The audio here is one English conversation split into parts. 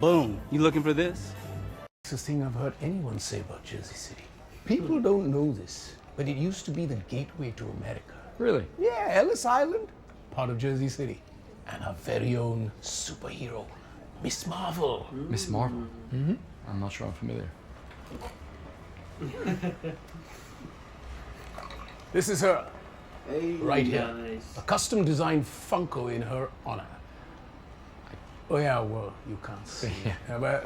Boom. You looking for this? It's the thing I've heard anyone say about Jersey City. People don't know this, but it used to be the gateway to America. Really? Yeah, Ellis Island, part of Jersey City. And our very own superhero, Miss Marvel. Miss Marvel? Mm-hmm. I'm not sure I'm familiar. This is her, Hey, right here. nice. A custom designed Funko in her honor. Oh yeah, well, you can't see. Yeah. But,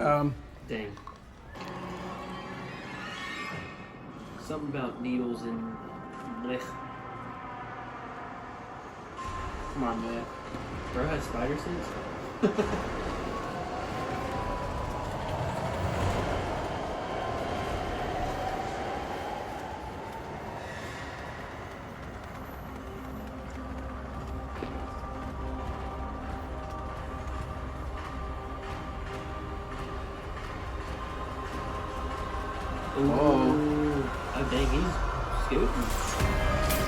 Dang. Something about needles and blech. Come on, man. Bro has spider sense? Ooh. Oh, dang, he's scooting.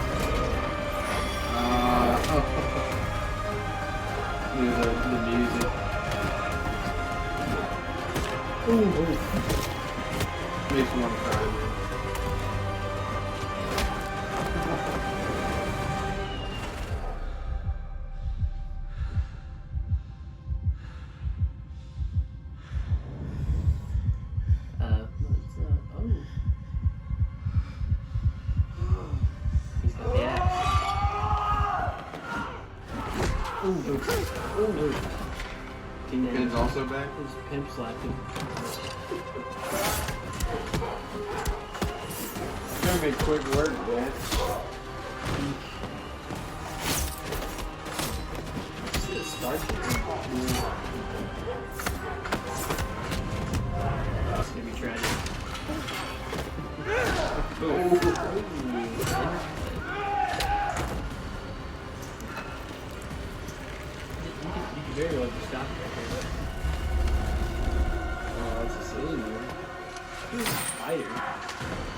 The music. Ooh. Makes me want to cry, man. He's got the axe. Ooh. Kingpin's also back? His pimp slapped him. It's gonna be quick work, man. See the spark? It's gonna be tragic. You can very well just stop it right there. Oh, that's a scene, man. Spider.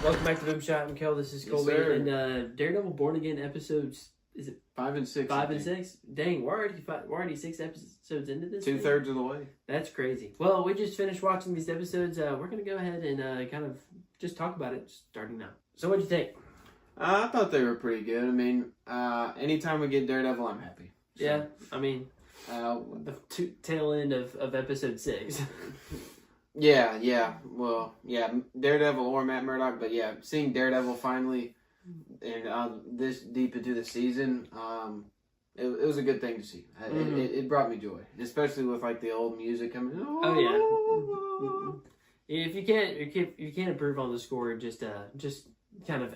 Welcome back to Boom Shot. I'm Kel. This is Yes, Colby. sir. And Daredevil Born Again episodes, is it 5 and 6. 5 and 6? Dang, we're already 6 episodes into this. 2/3 of the way. That's crazy. Well, we just finished watching these episodes. We're going to go ahead and kind of just talk about it starting now. So what'd you think? I thought they were pretty good. I mean, anytime we get Daredevil, I'm happy. So, Yeah, I mean, Uh, the tail end of episode 6. yeah. Well, yeah, Daredevil or Matt Murdock, but yeah, seeing Daredevil finally and this deep into the season, it was a good thing to see. It brought me joy, especially with like the old music coming. Oh yeah. If you can't improve on the score, just kind of.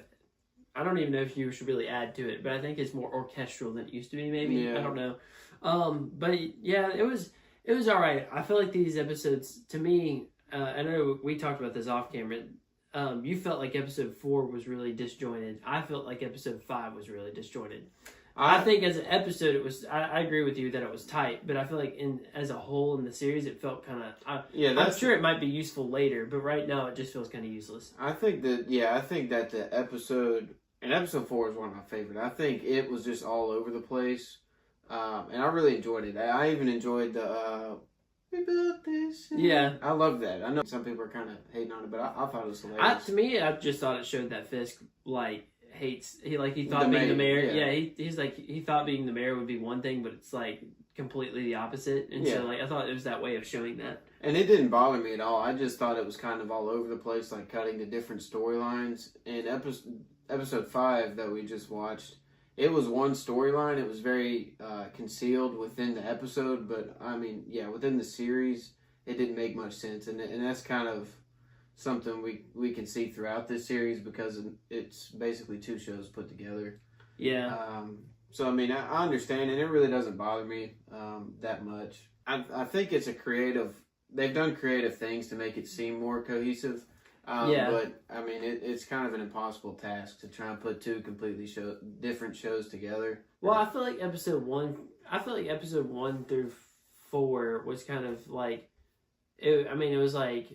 I don't even know if you should really add to it, but I think it's more orchestral than it used to be. Maybe Yeah. I don't know. But yeah, it was all right. I feel like these episodes, to me, I know we talked about this off camera. You felt like episode 4 was really disjointed. I felt like episode 5 was really disjointed. I think as an episode, it was. I agree with you that it was tight, but I feel like as a whole in the series, it felt kind of. I'm sure it might be useful later, but right now it just feels kind of useless. I think that the episode. And episode 4 is one of my favorite. I think it was just all over the place. And I really enjoyed it. I even enjoyed the, we built this. Yeah. I love that. I know some people are kind of hating on it, but I thought it was hilarious. To me, I just thought it showed that Fisk, hates, he thought The being the mayor. mayor, yeah. He's like, he thought being the mayor would be one thing, but it's like completely the opposite. And so, I thought it was that way of showing that. And it didn't bother me at all. I just thought it was kind of all over the place, like cutting to different storylines. And episode 5 that we just watched, it was one storyline. It was very concealed within the episode, but I mean, yeah, within the series, it didn't make much sense, and that's kind of something we can see throughout this series because it's basically 2 shows put together. Yeah. So I mean, I understand, and it really doesn't bother me that much. I think it's a creative. They've done creative things to make it seem more cohesive. But I mean, it's kind of an impossible task to try and put 2 completely different shows together. Well, I feel like episode 1 through 4 was kind of like, it was like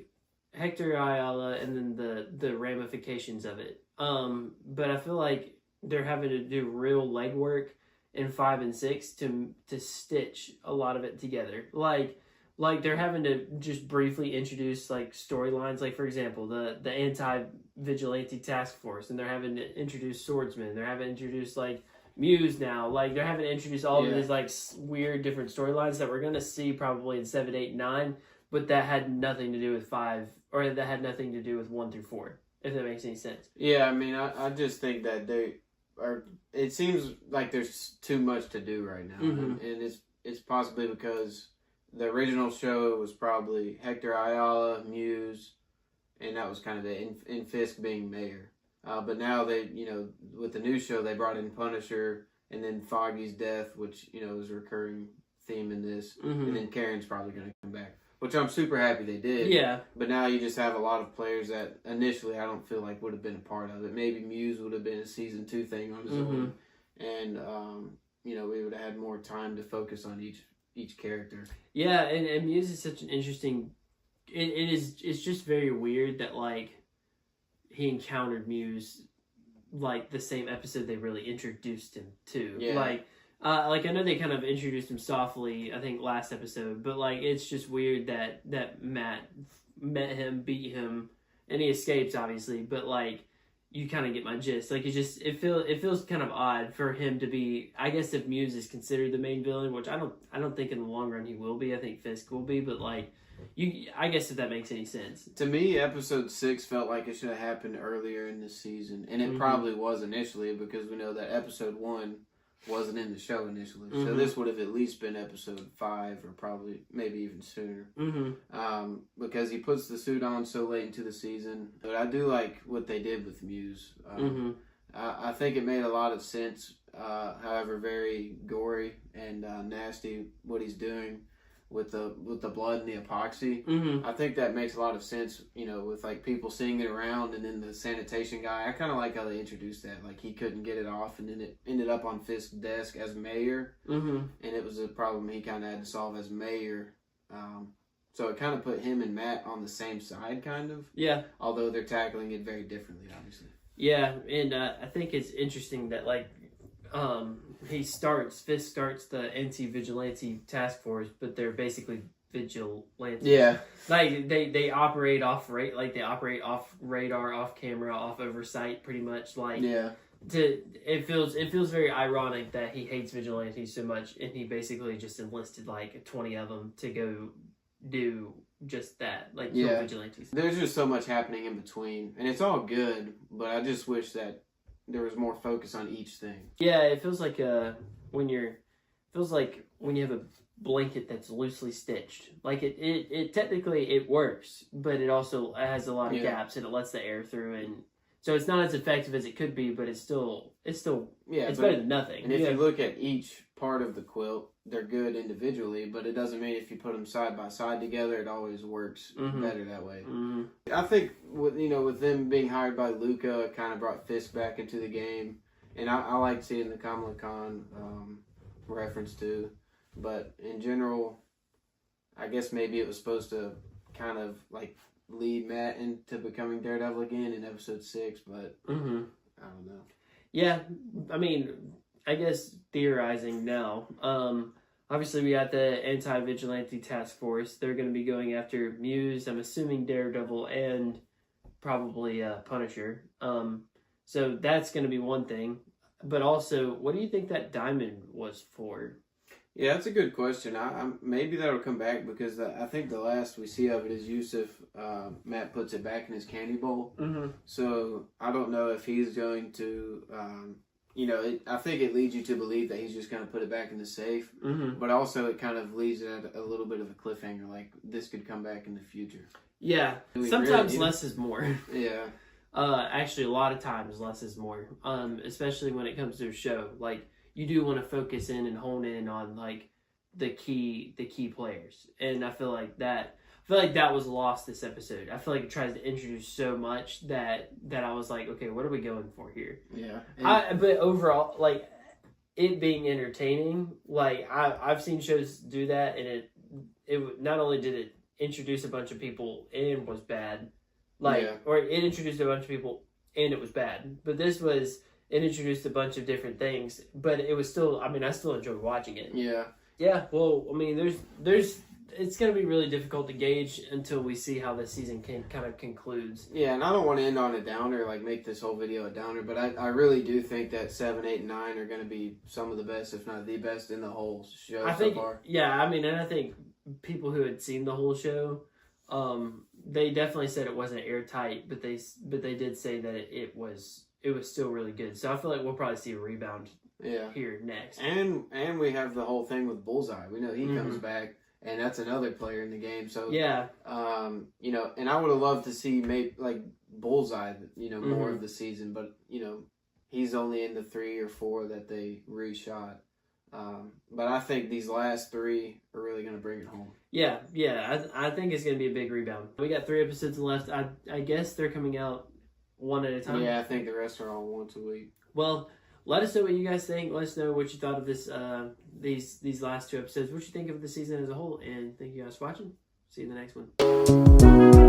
Hector Ayala and then the ramifications of it. But I feel like they're having to do real legwork in 5 and 6 to stitch a lot of it together. Like Like, they're having to just briefly introduce, like, storylines. Like, for example, the anti-vigilante task force, and they're having to introduce swordsmen. They're having to introduce, like, Muse now. Like, they're having to introduce all of these, like, weird different storylines that we're going to see probably in 7, 8, 9, but that had nothing to do with 5, or that had nothing to do with 1 through 4, if that makes any sense. Yeah, I mean, I just think that it seems like there's too much to do right now. Mm-hmm. And it's possibly because the original show was probably Hector Ayala, Muse, and that was kind of it, and Fisk being mayor. But now they, with the new show, they brought in Punisher, and then Foggy's death, which, is a recurring theme in this. Mm-hmm. And then Karen's probably going to come back, which I'm super happy they did. Yeah. But now you just have a lot of players that initially I don't feel like would have been a part of it. Maybe Muse would have been a season 2 thing on his own. And, we would have had more time to focus on each character. Yeah, and Muse is such an interesting... It's just very weird that, like, he encountered Muse, like, the same episode they really introduced him to. Yeah. Like, I know they kind of introduced him softly, I think, last episode, but, like, it's just weird that Matt met him, beat him, and he escapes, obviously, but, like, you kind of get my gist. Like, it feels kind of odd for him to be, I guess if Muse is considered the main villain, which I don't think in the long run he will be. I think Fisk will be, but, like, I guess if that makes any sense. To me, episode 6 felt like it should have happened earlier in the season, and it probably was initially, because we know that episode 1 wasn't in the show initially. So this would have at least been episode 5, or probably maybe even sooner. Because he puts the suit on so late into the season. But I do like what they did with Muse. I think it made a lot of sense. However, very gory and nasty what he's doing with the blood and the epoxy. I think that makes a lot of sense, with like people seeing it around, and then the sanitation guy. I kind of like how they introduced that. Like, he couldn't get it off, and then it ended up on Fisk's desk as mayor. And it was a problem he kind of had to solve as mayor. So it kind of put him and Matt on the same side, kind of. Yeah. Although they're tackling it very differently, obviously. Yeah, and I think it's interesting that, like, Fisk starts the anti-vigilante task force, but they're basically vigilantes. Yeah. Like, they operate off radar, off camera, off oversight, pretty much. Like, yeah. It feels very ironic that he hates vigilantes so much, and he basically just enlisted like 20 of them to go do just that, like, kill vigilantes. There's just so much happening in between, and it's all good, but I just wish that there was more focus on each thing. Yeah, it feels like when you have a blanket that's loosely stitched. Like, it technically it works, but it also has a lot of gaps, and it lets the air through, and so it's not as effective as it could be, but it's better than nothing. And if you look at each part of the quilt, they're good individually, but it doesn't mean if you put them side by side together, it always works better that way. I think with them being hired by Luca, it kind of brought Fisk back into the game, and I like seeing the Kamala Khan reference too. But in general, I guess maybe it was supposed to kind of like lead Matt into becoming Daredevil again in episode 6, but I don't know. Yeah, I mean, I guess theorizing now. Obviously, we got the anti-vigilante task force. They're going to be going after Muse, I'm assuming Daredevil, and probably Punisher. So that's going to be one thing. But also, what do you think that diamond was for? Yeah, that's a good question. I maybe that'll come back, because I think the last we see of it is Yusuf. Matt puts it back in his candy bowl. So I don't know if he's going to... I think it leads you to believe that he's just going to put it back in the safe. But also it kind of leaves it at a little bit of a cliffhanger, like this could come back in the future. Yeah, sometimes less is more. Yeah. Actually, a lot of times less is more, especially when it comes to a show. Like, you do want to focus in and hone in on, like, the key players. And I feel like that was lost this episode. I feel like it tries to introduce so much that I was like, okay, what are we going for here? Yeah. But overall, like, it being entertaining, like, I've seen shows do that, and it not only did it introduce a bunch of people and was bad, or it introduced a bunch of people and it was bad, but it introduced a bunch of different things, but it was still, I mean, I still enjoyed watching it. Yeah. Yeah, well, I mean, there's it's going to be really difficult to gauge until we see how the season kind of concludes. Yeah, and I don't want to end on a downer, like make this whole video a downer, but I really do think that 7, 8, and 9 are going to be some of the best, if not the best, in the whole show so far. Yeah, I mean, and I think people who had seen the whole show, they definitely said it wasn't airtight, but they did say that it was still really good. So I feel like we'll probably see a rebound here next. And we have the whole thing with Bullseye. We know he comes back, and that's another player in the game. So yeah, you know, and I would have loved to see maybe like Bullseye, you know, more of the season, but you know, he's only in the 3 or 4 that they reshot. But I think these last 3 are really going to bring it home. Yeah, I think it's going to be a big rebound. We got 3 episodes left. I guess they're coming out one at a time. Yeah, I think the rest are all once a week. Well, let us know what you guys think. Let us know what you thought of this these last 2 episodes. What you think of the season as a whole. And thank you guys for watching. See you in the next one.